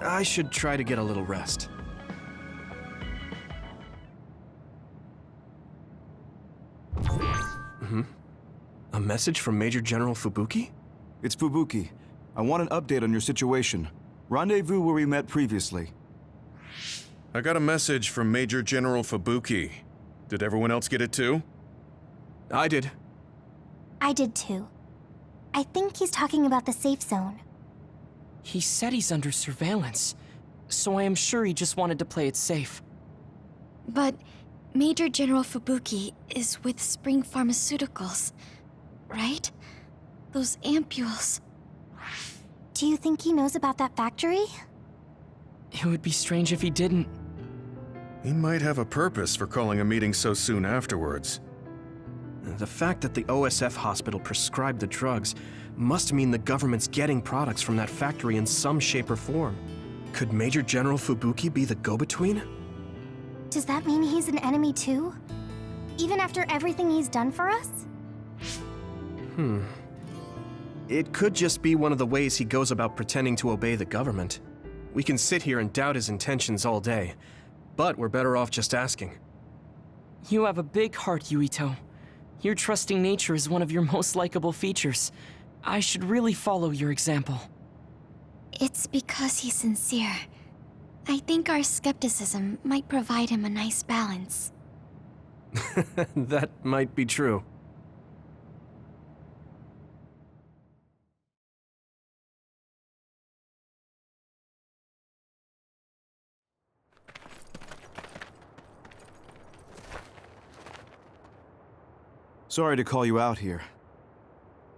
I should try to get a little rest. A message from Major General Fubuki? It's Fubuki. I want an update on your situation. Rendezvous where we met previously. I got a message from Major General Fubuki. Did everyone else get it too? I did. I did too. I think he's talking about the safe zone. He said he's under surveillance, so I am sure he just wanted to play it safe. But Major General Fubuki is with Spring Pharmaceuticals, right? Those ampules. Do you think he knows about that factory? It would be strange if he didn't. He might have a purpose for calling a meeting so soon afterwards. The fact that the OSF hospital prescribed the drugs must mean the government's getting products from that factory in some shape or form. Could Major General Fubuki be the go-between? Does that mean he's an enemy too? Even after everything he's done for us? It could just be one of the ways he goes about pretending to obey the government. We can sit here and doubt his intentions all day, but we're better off just asking. You have a big heart, Yuito. Your trusting nature is one of your most likable features. I should really follow your example. It's because he's sincere. I think our skepticism might provide him a nice balance. That might be true. Sorry to call you out here.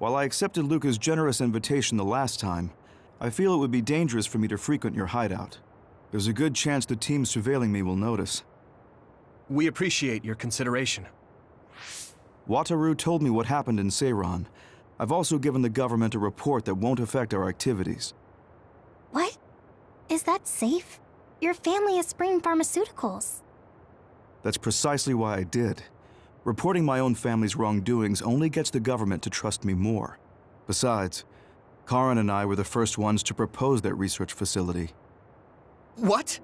While I accepted Luka's generous invitation the last time, I feel it would be dangerous for me to frequent your hideout. There's a good chance the team surveilling me will notice. We appreciate your consideration. Wataru told me what happened in Seiran. I've also given the government a report that won't affect our activities. What? Is that safe? Your family is Spring Pharmaceuticals. That's precisely why I did. Reporting my own family's wrongdoings only gets the government to trust me more. Besides, Karin and I were the first ones to propose that research facility. What?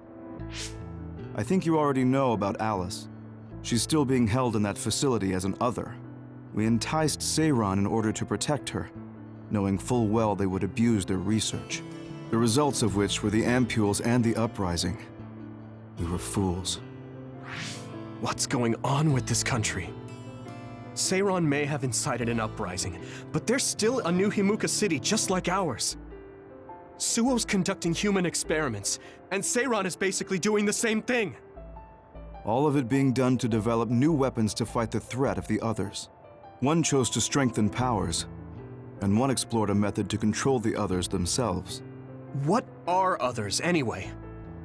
I think you already know about Alice. She's still being held in that facility as an other. We enticed Seiran in order to protect her, knowing full well they would abuse their research. The results of which were the ampules and the uprising. We were fools. What's going on with this country? Seiran may have incited an uprising, but there's still a new Himuka city just like ours. Suo's conducting human experiments, and Seiran is basically doing the same thing. All of it being done to develop new weapons to fight the threat of the others. One chose to strengthen powers, and one explored a method to control the others themselves. What are others, anyway?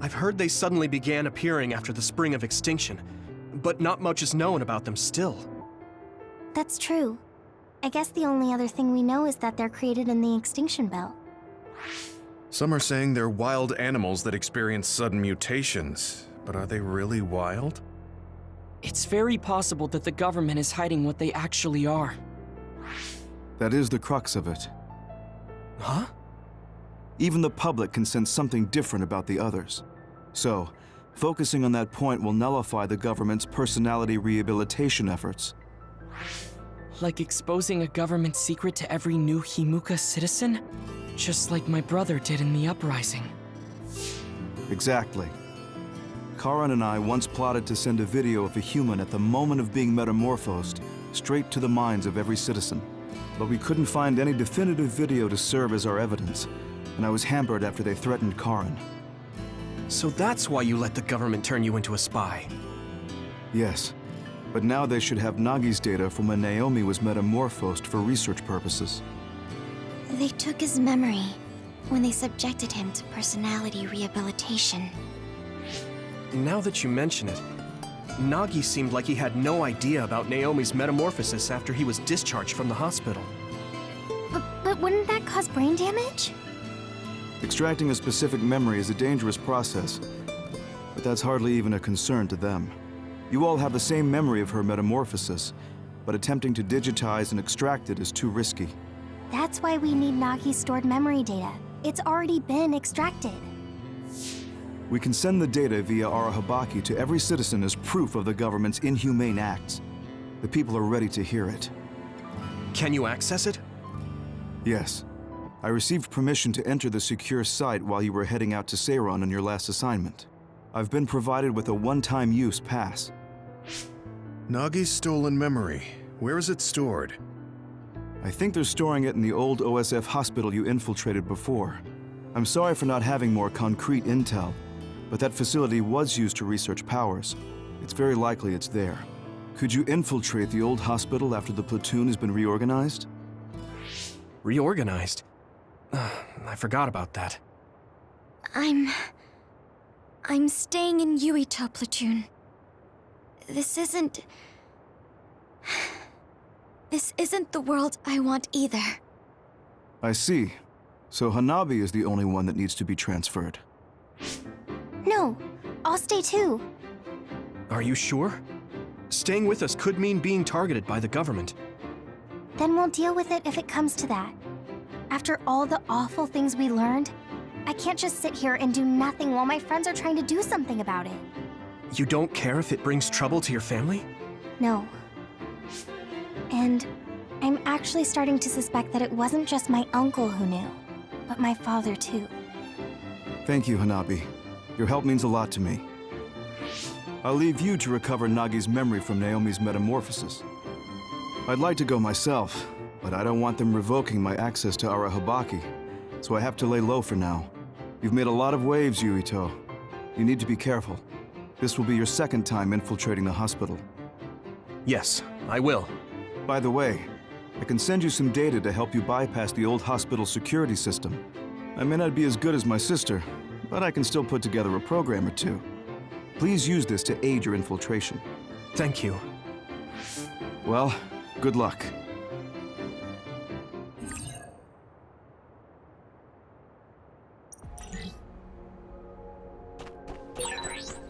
I've heard they suddenly began appearing after the Spring of Extinction, but not much is known about them still. That's true. I guess the only other thing we know is that they're created in the Extinction Belt. Some are saying they're wild animals that experience sudden mutations, but are they really wild? It's very possible that the government is hiding what they actually are. That is the crux of it. Huh? Even the public can sense something different about the others. So, focusing on that point will nullify the government's personality rehabilitation efforts. Like exposing a government secret to every new Himuka citizen? Just like my brother did in the uprising. Exactly. Karin and I once plotted to send a video of a human at the moment of being metamorphosed straight to the minds of every citizen. But we couldn't find any definitive video to serve as our evidence, and I was hampered after they threatened Karin. So that's why you let the government turn you into a spy. Yes, but now they should have Nagi's data from when Naomi was metamorphosed for research purposes. They took his memory when they subjected him to personality rehabilitation. Now that you mention it, Nagi seemed like he had no idea about Naomi's metamorphosis after he was discharged from the hospital. But wouldn't that cause brain damage? Extracting a specific memory is a dangerous process, but that's hardly even a concern to them. You all have the same memory of her metamorphosis, but attempting to digitize and extract it is too risky. That's why we need Nagi's stored memory data. It's already been extracted. We can send the data via Arahabaki to every citizen as proof of the government's inhumane acts. The people are ready to hear it. Can you access it? Yes. I received permission to enter the secure site while you were heading out to Seiron on your last assignment. I've been provided with a one-time use pass. Nagi's stolen memory. Where is it stored? I think they're storing it in the old OSF hospital you infiltrated before. I'm sorry for not having more concrete intel, but that facility was used to research powers. It's very likely it's there. Could you infiltrate the old hospital after the platoon has been reorganized? Reorganized? I forgot about that. I'm staying in Yuito platoon. This isn't the world I want either. I see. So Hanabi is the only one that needs to be transferred. No, I'll stay too. Are you sure? Staying with us could mean being targeted by the government. Then we'll deal with it if it comes to that. After all the awful things we learned, I can't just sit here and do nothing while my friends are trying to do something about it. You don't care if it brings trouble to your family? No. And I'm actually starting to suspect that it wasn't just my uncle who knew, but my father too. Thank you, Hanabi. Your help means a lot to me. I'll leave you to recover Nagi's memory from Naomi's metamorphosis. I'd like to go myself, but I don't want them revoking my access to Arahabaki, so I have to lay low for now. You've made a lot of waves, Yuito. You need to be careful. This will be your second time infiltrating the hospital. Yes, I will. By the way, I can send you some data to help you bypass the old hospital security system. I may not be as good as my sister, but I can still put together a program or two. Please use this to aid your infiltration. Thank you. Well, good luck.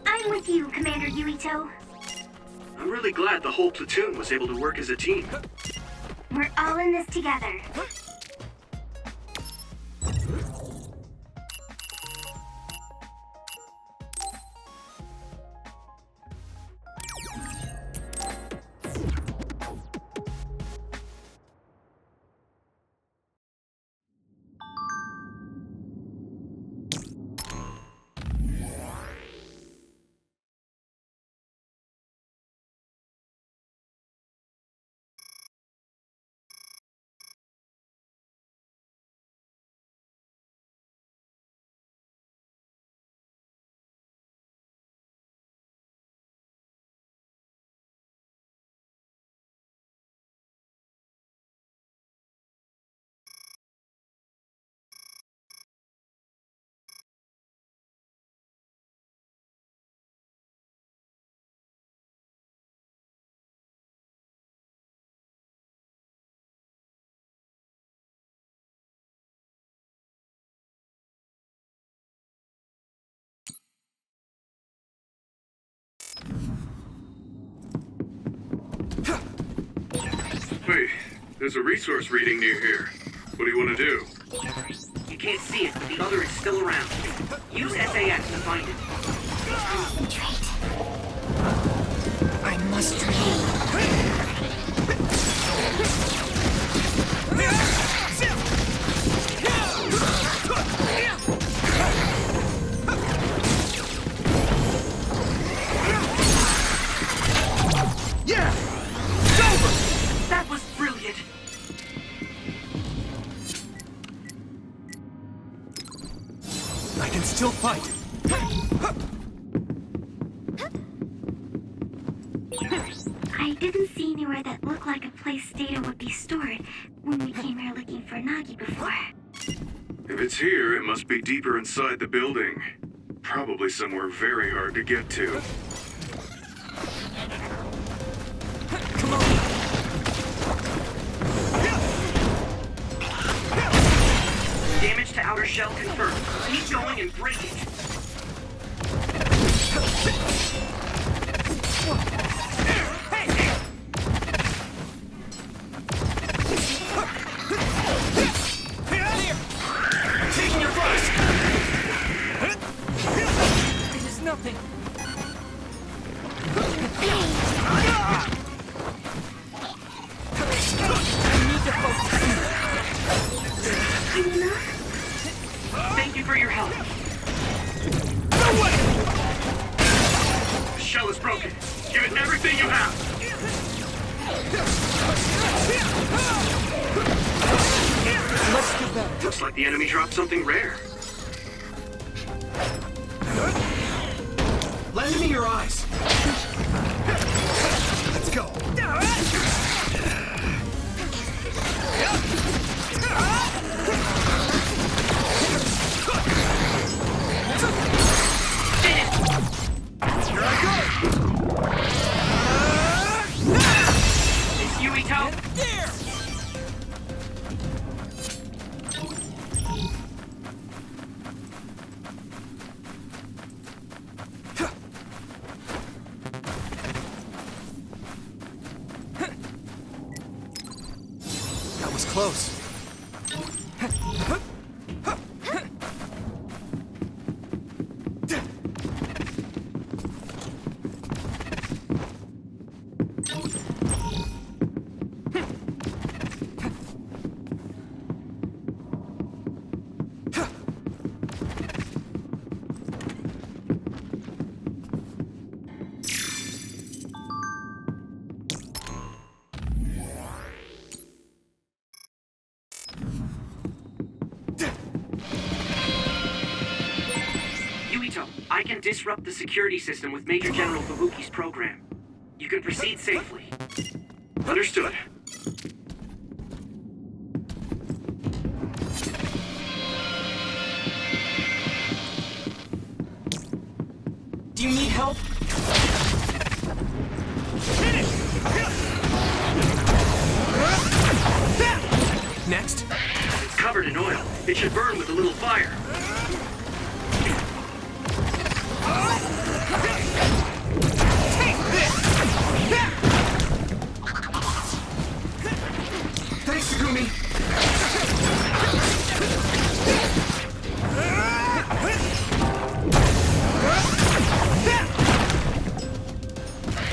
I'm with you, Commander Yuito. I'm really glad the whole platoon was able to work as a team. We're all in this together. Wait, there's a resource reading near here. What do you want to do? You can't see it, but the other is still around. Use SAS to find it. Concentrate. I must read. Yeah! That was brilliant! I can still fight! I didn't see anywhere that looked like a place data would be stored when we came here looking for Nagi before. If it's here, it must be deeper inside the building. Probably somewhere very hard to get to. Damage to outer shell confirmed. Keep going and break it. Taking your flash! Looks like the enemy dropped something rare. Lend me your eyes. Let's go. It's Yuito. That was close. Yuito, I can disrupt the security system with Major General Fubuki's program. You can proceed safely. Understood. Do you need help? Next. It's covered in oil. It should burn with a little fire. Thanks, Tsugumi.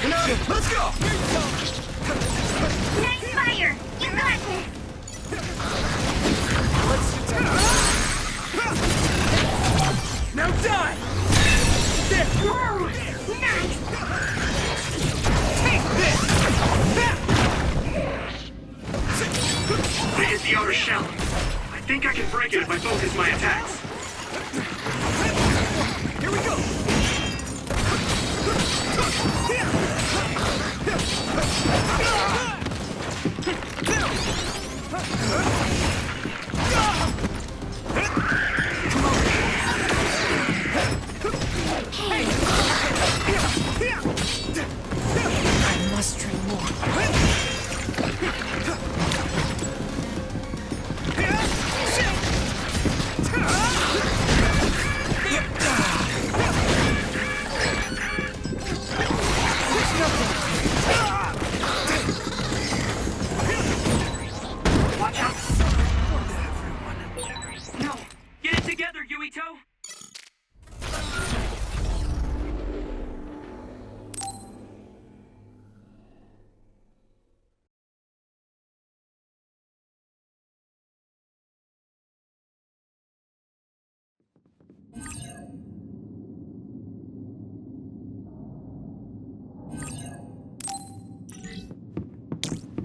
Hanabi, let's go! Nice fire! You got this! Now die! Whoa! Nice! Take this! I hit the outer shell. I think I can break it if I focus my attacks. Here we go! I must train more. Watch out! No! Get it together, Yuito!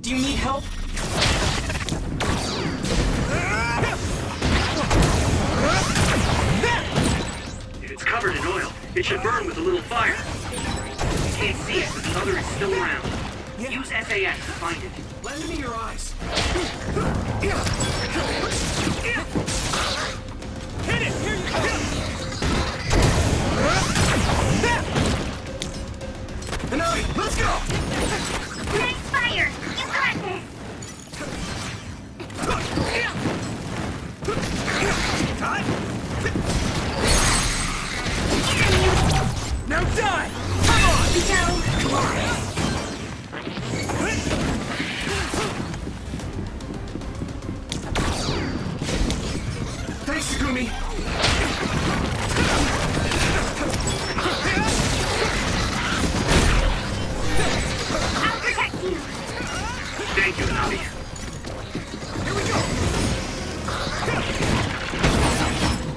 Do you need help? If it's covered in oil, it should burn with a little fire. You can't see it, but the other is still around. Use SAS to find it. Lend me your eyes. Hit it! Here you go! Hanabi, let's go! Nice fire! You got this! Time! Damn Now die! Come on, Yuito! Come on! Thanks, Tsugumi! I'll protect you! Thank you, Hanabi. Here we go!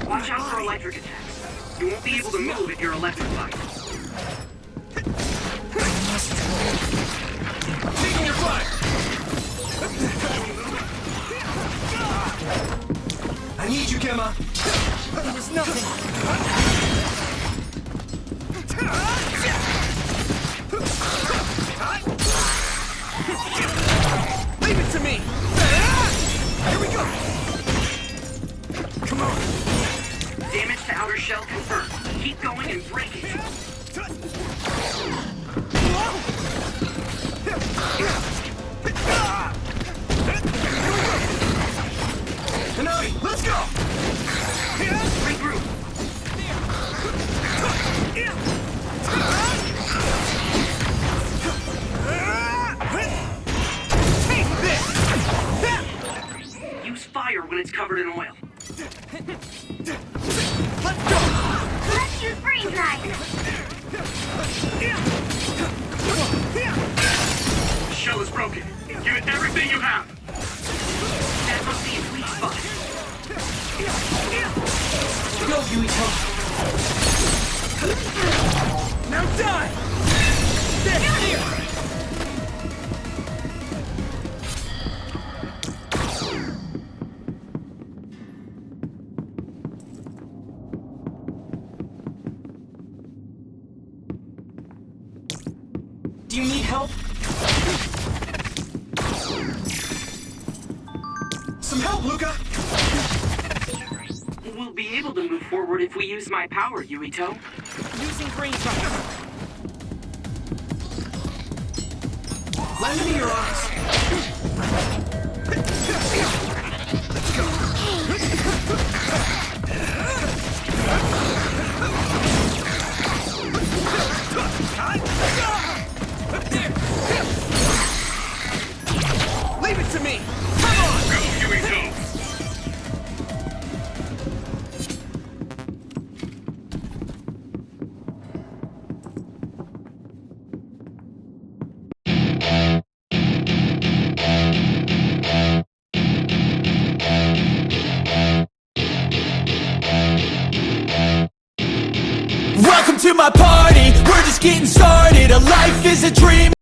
Watch out for electric attacks. You won't be able to move if you're electrified. Taking your fire! I need you, Gemma. It was nothing. Leave it to me! Here we go! Come on! Damage to outer shell confirmed. Keep going and break it. Hanabi, let's go! Regroup. Take this! Use fire when it's covered in oil. Let's go! Let's use freeze knife. The shell is broken. Give it everything you have. That must be its weak spot. Go, Yuito. Now die! There, here! Do you need help? Some help, Luka! We'll be able to move forward if we use my power, Yuito. Using brain trust. Lend me your arms. Let's go. Leave it to me. Come on. Go, Yuito. Welcome to my party, we're just getting started. A life is a dream.